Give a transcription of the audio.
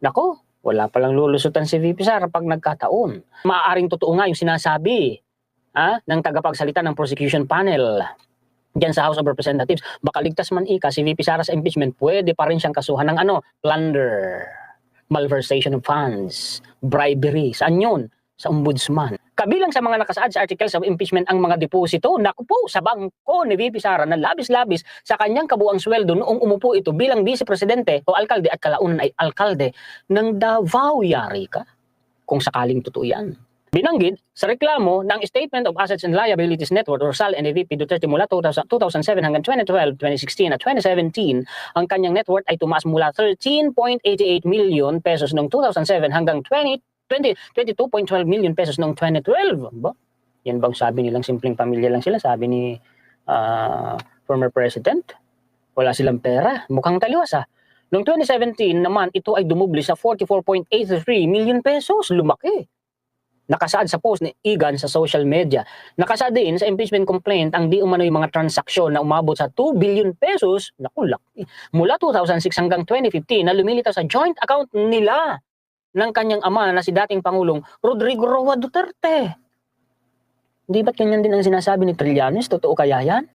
Nako, wala palang lulusutan si VP Sara pag nagkataon. Maaaring totoo nga yung sinasabi ng tagapagsalita ng prosecution panel diyan sa House of Representatives. Baka ligtas man ika si VP Sara sa impeachment, pwede pa rin siyang kasuhan ng plunder, malversation of funds, bribery. Saan yun? Sa ombudsman. Kabilang sa mga nakasaad sa articles of impeachment ang mga deposito, naku po, sa bangko ni VP Sara na labis-labis sa kanyang kabuang sweldo noong umupo ito bilang vice presidente o alkalde at kalaunan ay alkalde ng Davao. Yari ka kung sakaling totoo yan. Binanggit sa reklamo ng Statement of Assets and Liabilities Network or SAL ni VP Duterte mula 2007 hanggang 2012, 2016 at 2017, ang kanyang net worth ay tumaas mula 13.88 million pesos noong 2007 hanggang 22.12 million pesos noong 2012. Ba? Yan bang sabi nilang simpleng pamilya lang sila? Sabi ni former president, wala silang pera. Mukhang taliwas Noong 2017 naman, ito ay dumubli sa 44.83 million pesos. Lumaki. Nakasaad sa post ni Igan sa social media. Nakasaad din sa impeachment complaint ang di umano yung mga transaksyon na umabot sa 2 billion pesos. Naku, laki. Mula 2006 hanggang 2015 na lumilitaw sa joint account nila ng kanyang ama na si dating Pangulong Rodrigo Roa Duterte. Di ba't ganyan din ang sinasabi ni Trillanes? Totoo kaya yan?